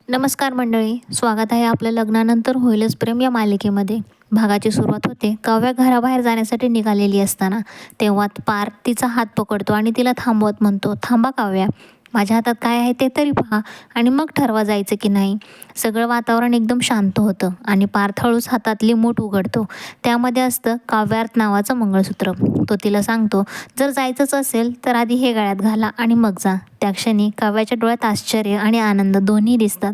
नमस्कार मंडळी, स्वागत आहे आपलं लग्नानंतर होईलच प्रेम या मालिकेमध्ये. भागाची सुरुवात होते काव्या घराबाहेर जाण्यासाठी निघालेली असताना. तेव्हा पार्थ तिचा हात पकडतो आणि तिला थांबवत म्हणतो, "थांबा काव्या, माझ्या हातात काय आहे ते तरी पहा आणि मग ठरवा जायचं की नाही." सगळं वातावरण एकदम शांत होतं आणि पार्थ हळूच हातातली मूठ उघडतो. त्यामध्ये असतं काव्यार्थ नावाचं मंगळसूत्र. तो तिला सांगतो, "जर जायचंच असेल तर आधी हे गळ्यात घाला आणि मग जा." त्या क्षणी काव्याच्या डोळ्यात आश्चर्य आणि आनंद दोन्ही दिसतात.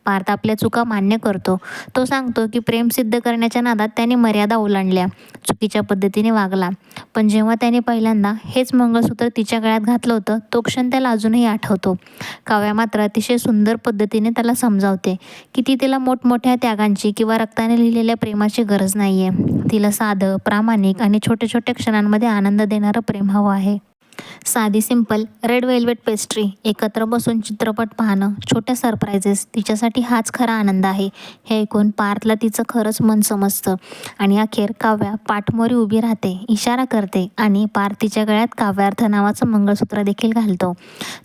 पार्थ आपल्या चुका मान्य करतो. तो सांगतो की प्रेम सिद्ध करण्याच्या नादात त्याने मर्यादा ओलांडल्या, चुकीच्या पद्धतीने वागला. पण जेव्हा त्याने पहिल्यांदा हेच मंगळसूत्र तिच्या गळ्यात घातलं होतं, तो क्षण त्याला अजूनही आठवतो. काव्या मात्र अतिशय सुंदर पद्धतीने त्याला समजावते की तिला मोठमोठ्या त्यागांची किंवा रक्ताने लिहिलेल्या प्रेमाची गरज नाही आहे. तिला साधं, प्रामाणिक आणि छोट्या छोट्या क्षणांमध्ये आनंद देणारं प्रेम हवं आहे. साधी सिंपल रेड वेल्वेट पेस्ट्री, एकत्र बसून चित्रपट पाहणं, छोट्या सरप्राइजेस, तिच्यासाठी हाच खरा आनंद आहे. हे ऐकून पार्थला तिचं खरंच मन समजतं आणि अखेर काव्या पाठमोरी उभी राहते, इशारा करते आणि पार्थ तिच्या गळ्यात काव्यार्थ नावाचं मंगळसूत्र देखील घालतो.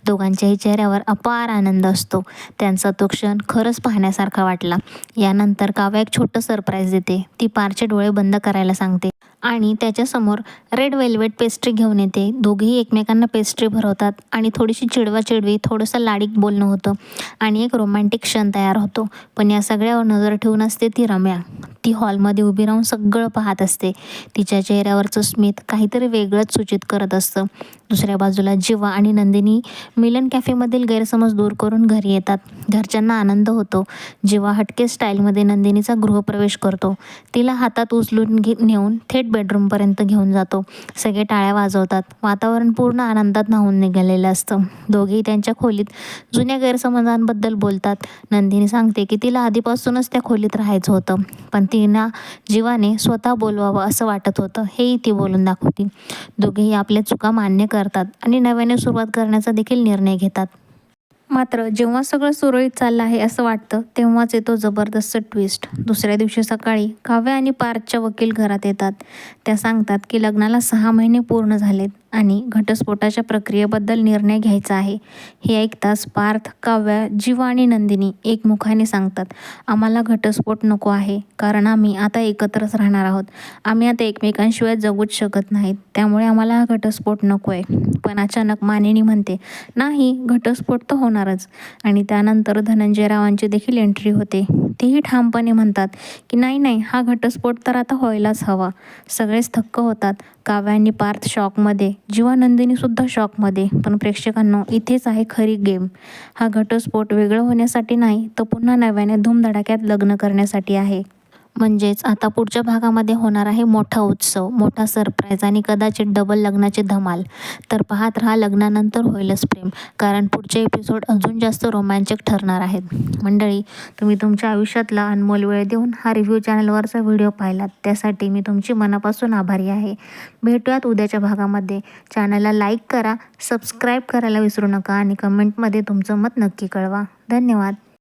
दोघांच्याही चेहऱ्यावर अपार आनंद असतो. त्यांचा तो क्षण खरंच पाहण्यासारखा वाटला. यानंतर काव्या एक छोटं सरप्राईज देते. ती पार्थचे डोळे बंद करायला सांगते आणि त्याच्यासमोर रेड वेल्वेट पेस्ट्री घेऊन येते. दोघेही एकमेकांना पेस्ट्री भरवतात आणि थोडीशी चिडवाचिडवी, थोडंसं लाडिक बोलणं होतं आणि एक रोमॅन्टिक क्षण तयार होतो. पण या सगळ्यावर नजर ठेवून असते ती रम्या. ती हॉलमध्ये उभी राहून सगळं पाहत असते. तिच्या चेहऱ्यावरचं स्मित काहीतरी वेगळंच सूचित करत असतं. दुसऱ्या बाजूला जीवा आणि नंदिनी मिलन कॅफेमधील गैरसमज दूर करून घरी येतात. घरच्यांना आनंद होतो. जीवा हटके स्टाईलमध्ये नंदिनीचा गृहप्रवेश करतो. तिला हातात उचलून नेऊन थेट बेडरूमपर्यंत घेऊन जातो. सगळे टाळ्या वाजवतात. वातावरण पूर्ण आनंदात न्हाऊन निघालेलं असतं. दोघेही त्यांच्या खोलीत जुन्या गैरसमजांबद्दल बोलतात. नंदिनी सांगते की तिला आधीपासूनच त्या खोलीत राहायचं होतं, पण तिला जीवाने स्वतः बोलवावं असं वाटत होतं, हेही ती बोलून दाखवते. दोघेही आपल्या चुका मान्य करतात आणि नव्याने सुरुवात करण्याचा देखील निर्णय घेतात. मात्र जेव्हा सगळं सुरळीत चाललं आहे असं वाटतं, तेव्हाच येतो जबरदस्त ट्विस्ट. दुसऱ्या दिवशी सकाळी काव्या आणि पार्थच्या वकील घरात येतात. त्या सांगतात की लग्नाला 6 महिने पूर्ण झालेत आणि घटस्फोटाच्या प्रक्रियेबद्दल निर्णय घ्यायचा आहे. हे ऐकताच पार्थ, काव्या, जीवा आणि नंदिनी एकमुखाने सांगतात, "आम्हाला घटस्फोट नको आहे, कारण आम्ही आता एकत्रच राहणार आहोत. आम्ही आता एकमेकांशिवाय जगूच शकत नाहीत. त्यामुळे आम्हाला हा घटस्फोट नको आहे." पण अचानक मानिनी म्हणते, "नाही, घटस्फोट तर होणारच." आणि त्यानंतर धनंजय रावांची देखील एंट्री होते. तेही ठामपणे म्हणतात की नाही नाही, हा घटस्फोट तर आता व्हायलाच हवा. सगळेच थक्क होतात. काव्या आणि पार्थ शॉकमध्ये, जीवा नंदिनीसुद्धा शॉकमध्ये. पण प्रेक्षकांनो, इथेच आहे खरी गेम. हा घटस्फोट वेगळं होण्यासाठी नाही, तर पुन्हा नव्याने धूमधडाक्यात लग्न करण्यासाठी आहे. म्हणजेच आता पुढच्या भागामध्ये होणार आहे मोठा उत्सव, मोठा सरप्राईज आणि कदाचित डबल लग्नाची धमाल. तर पाहत राहा लग्नानंतर होईलच प्रेम, कारण पुढचे एपिसोड अजून जास्त रोमांचक ठरणार आहेत. मंडळी, तुम्ही तुमच्या आयुष्यातला अनमोल वेळ देऊन हा रिव्ह्यू चॅनलवरचा व्हिडिओ पाहिलात, त्यासाठी मी तुमची मनापासून आभारी आहे. भेटूयात उद्याच्या भागामध्ये. चॅनलला लाईक करा, सबस्क्राईब करायला विसरू नका आणि कमेंटमध्ये तुमचं मत नक्की कळवा. धन्यवाद.